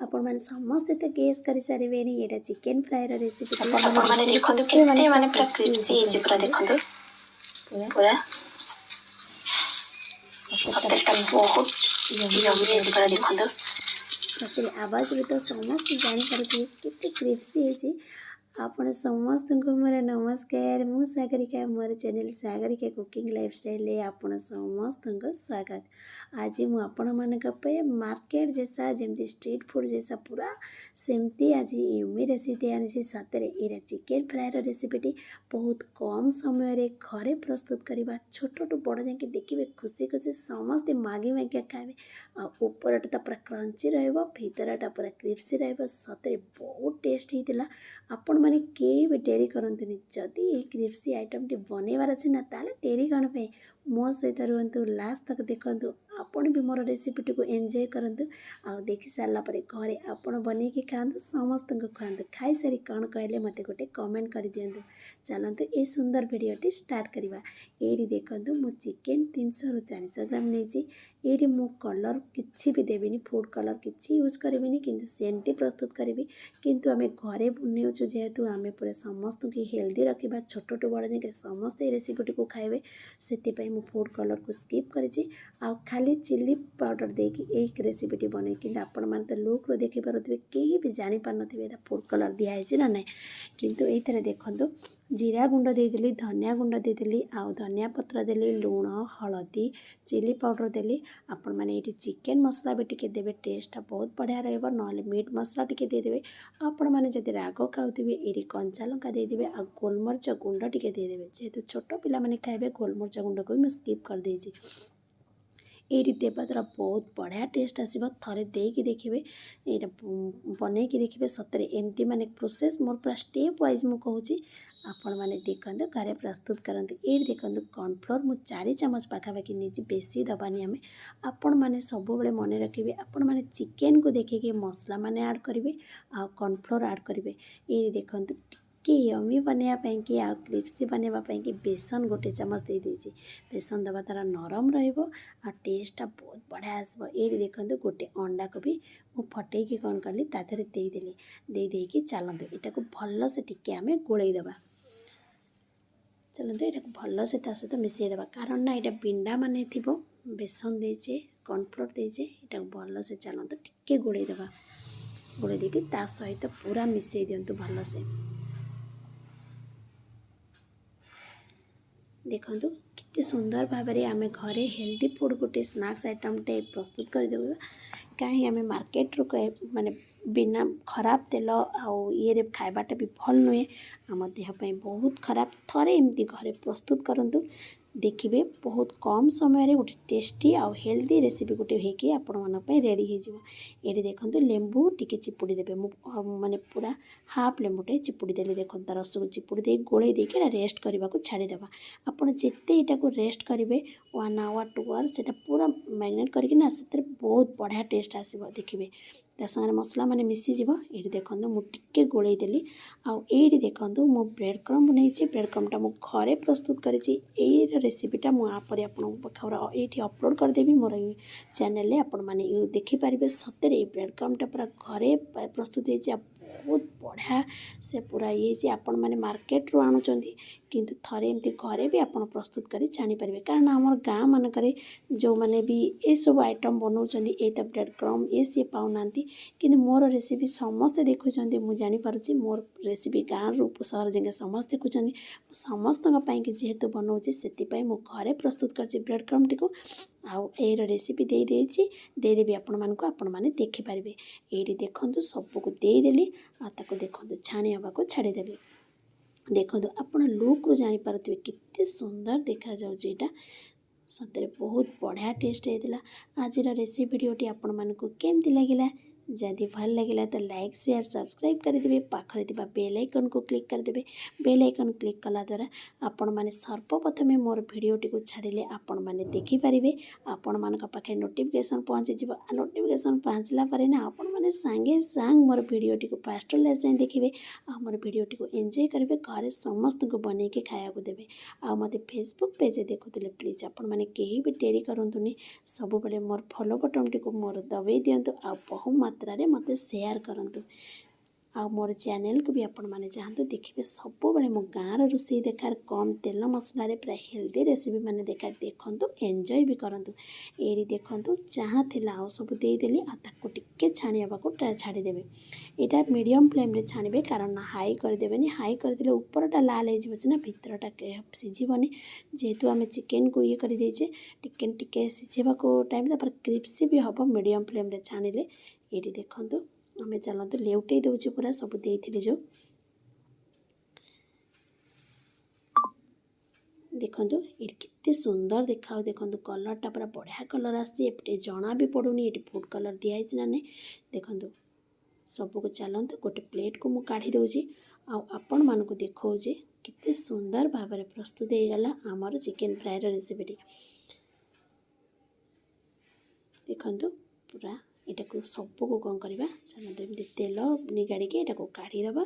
आपण माने समस्त तो गेस कर सारे ये चिकेन फ्राए रेसिपी माने देखंतु केते माने पूरा क्रिस्पी है पूरा देखंतु पूरा सत्तर का बहुत यम्मी है पूरा देखंतु सतरे आवाज रे तो समस्त जान पारे केते क्रिस्पी है। आपण समस्त को मोर नमस्कार मु सागरिका मोर चैनल सागरिका कुकिंग लाइफस्टाइल आपण समस्त को स्वागत। आज मु आपण मानक पे मार्केट जैसा जमती स्ट्रीट फूड जैसा पूरा सेमती आज यूमी रेसिपी आनी सतरे ये चिकेन फ्राए रेसिपी बहुत कम समय रे घरे प्रस्तुत करवा छोट टू बड़ जाके देखिए खुशी खुशी समस्ते मागी मागिया खाए ऊपरटा तो पूरा क्रंची भितरटा पूरा क्रिस्पी रतरे बहुत टेस्ट होता। आपण माने के भी डेरी करंतुनी जदि ये क्रिस्पी आइटम टी बनैबार अच्छे ना ताले डेरी कौन पे मो सहित रुहतु लास्ट तक देखंतु आपण भी मोर रेसिपी को एंजॉय करंतु आ देखि सारला परे घरे आपण बनै के खांतु समस्त को खांतु खाई सारी कौन कहले मते गोटे कमेंट कर दियंतु। चलंतु ए सुंदर वीडियोटी स्टार्ट करिवा। एडी देखंतु मु चिकेन 300 रु 400 ग्राम नेची। एडी मु कलर किछि भी देबिनी फूड कलर किछि यूज करबिनी किंतु सेमटी प्रस्तुत करिवि किंतु आमे घरे बनेउछु जेहेतु आमे पूरा समस्त की हेल्दी रखिबा छोट टू बड़ जाके समस्त ए रेसिपी को खाइबे सेति मु फूड कलर को स्किप करिछि आ खाली चिल्ली पाउडर देकी एक रेसिपी बनै किंतु आपण मान तो लुक रो देखि पारुथिबे केही भी जानि पार नथिबे एटा फूड कलर दिया हैछि ना नै किंतु एथरे देखंतु जीरा गुंड देदेली धनिया गुंड देदेली आउ धनिया पत्र देली लूण हलदी चिल्ली पाउडर देली। आपण माने एटी चिकेन मसला भी टिके देबे टेस्ट बहुत बढ़िया रहबो नले मीट मसला टिके दे देबे। आपण माने जदि राग खाउथिबे एटी कंचा लंका दे देबे आ गोलमरिच गुंड टिके दे देबे जेहेतु छोट पिला माने खाइबे गोलमरिच गुंड को मैं स्किप कर देछि। ये देवा द्वारा बहुत बढ़िया टेस्ट आसो थे देकी देखिए ये बन की देखिए सतरे एमती माने प्रोसेस मोर पूरा स्टेप वाइज मु कहूँ आपण मैंने देखते घरे प्रस्तुत करते। ये देखते कॉर्नफ्लोर मु 4 चामच पाखापाखि नहीं बेसी दबानी आम आपण मैंने सब मन रखिए आपण मैंने चिकेन को देखिए मसला माने ऐड करेंगे आ कॉर्नफ्लोर ऐड करेंगे। ये देखते कि यमी बनवाई कि आ क्रिस्पी बनवाई कि बेसन गोटे चामच दे दीजिए बेसन दबा द्वारा नरम रहिबो आ टेस्टा बहुत बढ़िया आसबो। ये देखते गोटे अंडा को भी मु फटेकी कौन कली ताधरे देदेली देदेकी चलतु यहाँ को भल से टिके आम गोलैदबा चलतु यहाँ भल से सहित मिसईदबा कारण ना यहाँ बिंडा मान थी बेसन देचे कॉर्नफ्लोर देचे यहाँ भल से चलतु टिके गोलैदबा गोलै देकी ता सहित पूरा मिसई दिंतु भल से। देखंतु कितने सुंदर भाव में आम घरे हेल्दी फूड गोटे स्नैक्स आइटम टे प्रस्तुत करदेबा कहीं आम मार्केट रू माने बिना खराब तेल आउ ये खाइबाटा भी भल नुहे आम देहपाई बहुत खराब थरे एमती घरे प्रस्तुत करंतु देखिए बहुत कम समय रे गोटे टेस्टी आउ हेल्दी रेसिपी गोटे होगी आपण मानी रेडी हो। ये देखो लेंबू टिके चिपुड़ी देवे माने पूरा हाफ लेंबूटे चिपुड़ी देली देखो रस को चिपुड़ी दे गोले देके रेस्ट करने को छाड़देवा। आपड़ जिते यहाँ को रेस्ट करेंगे 1 आवर 2 आवर से पूरा मैरिनेट करके से बहुत बढ़िया टेस्ट आसो देखिए सागर मसला माने मिसीज। ये देखो मुझे गोल देली आउ ये देखो मो ब्रेड क्रम्ब नहीं ब्रेड क्रम्बटा मु घरे प्रस्तुत करी रेसिपीटा मुझे आपे अपलोड करदेवी मोर चैनल रे आपण मैंने देखिपारे सतरे ब्रेड क्रम्बटा पूरा घरे प्रस्तुत हो बहुत बढ़िया से पूरा ये आपण मैंने मार्केट रू आणुचंती किंतु थरे एमती घरे भी आपण प्रस्तुत करी छाणी पारे कारण आमर गाँ मानक जो मैंने भी ये सब आइटम बनाऊँच ये तो ब्रेड क्रम्ब ये सी पाऊना किंतु मोर रेसिपी समस्ते देखुं मुझे जानीपारे मोर रेसिपी गाँव रू सहर जगह समस्त देखुं समस्त जेहेतु बनाऊँच से मु घरे प्रस्तुत कर ब्रेड क्रम्ब टी आउ एयर रेसिपी देदेवी आपण मैंने देखिपारे। ये देखो सबको देदेली आताको देखो छाणी हवा को छाड़देली देखो आपण लुक रू जानीपारे कितने सुंदर देखा जाऊँगा सतरे बहुत बढ़िया टेस्ट होता। आज रेसिपी वीडियोटी आपण मानकु केमती लगिला जदि भल लगिला तो लाइक शेयर सब्सक्राइब करदेवे पाखरे थिबा बेल आइकन को क्लिक करदेवे। बेल आइकन क्लिक कला द्वारा आपण माने सर्वप्रथमे मोर वीडियोटी को छाड़िले आपण माने देखि परिबे आपण मानक पाखे नोटिफिकेशन पहुँची जिवो। नोटिफिकेशन पहुँचला परे ना आपण माने मैंने सांगे सांग मोर भिडियोटी को फास्ट लास्ट जाए देखिए आ मोर भिडियोटी को एंजॉय करेंगे घरे समस्त को बनई के खाया देवे आ मते फेसबुक पेज देखुले प्लीज आपण मैंने कहीं भी डेरी करूँ सब बड़े मोर फॉलो बटन टी को मोर दबाई दिंतु आ बहु मात्रा रे मते शेयर करंतु आ मोर चैनल को भी आपण मैंने चाहतु देखिए सब बड़े मो गाँव रोषे देखार कम तेल मसला प्राय हेल्दी रेसिपी मैंने देखा देखु एंजॉय भी करूँ ये देखु जहाँ थी आउ सब देदेली आपको टिके छाणीवा को छाड़देवे यहाँ मीडियम फ्लेम रे छाणिबे कारण हाई करदेवे हाई करदे उपरटा लाल हो सीना भितरटा सीझबनी जेहेतु आम चिकेन को ये करदे चिकेन टिके सीझा टाइम क्रिप्सी भी हम मीडियम फ्लेम रे छाणिले ये देखु आम चलते लेउटे दूचे पूरा सब देती जो देखो ये कितने सुंदर देखा देखो कलरटा पूरा बढ़िया कलर आसटे जना भी पड़ूनी ये फूड कलर दिखाई ना देखो सबको चलते गोटे प्लेट को मुझे काढ़ी दूची आपण मानक देखा कितने सुंदर भाव में प्रस्तुत होगला आमर चिकेन फ्राए रेसिपीटी देखो पूरा यहाँ को सबको कौन करवा चलते एमती तेल निगाड़ी के यहाँ काढ़ीदबा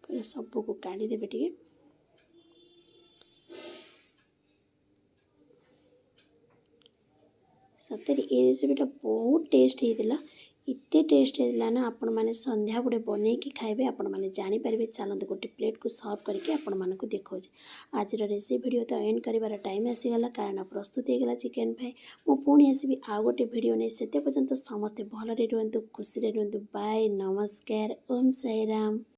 पूरा सबको काढ़ीदेवे टे सतरे ये रेसिपीटा बहुत टेस्ट होता इतने टेस्ट होता ना आपण मैंने संध्या बुढ़े बनई कि खाइबे आपण मैंने जानीपारे चलते गोटे प्लेट को सर्व करके आपण मानक देखा आज रेसिपी वीडियो तो एंड कर टाइम आसीगला कारण प्रस्तुत होगा चिकेन फ्राए मु पुणी आसबि आउ गोटे वीडियो नहीं से पर्यंत समस्ते भलरे रुहतु खुशी रुहतु बाय नमस्कार ओम साई राम।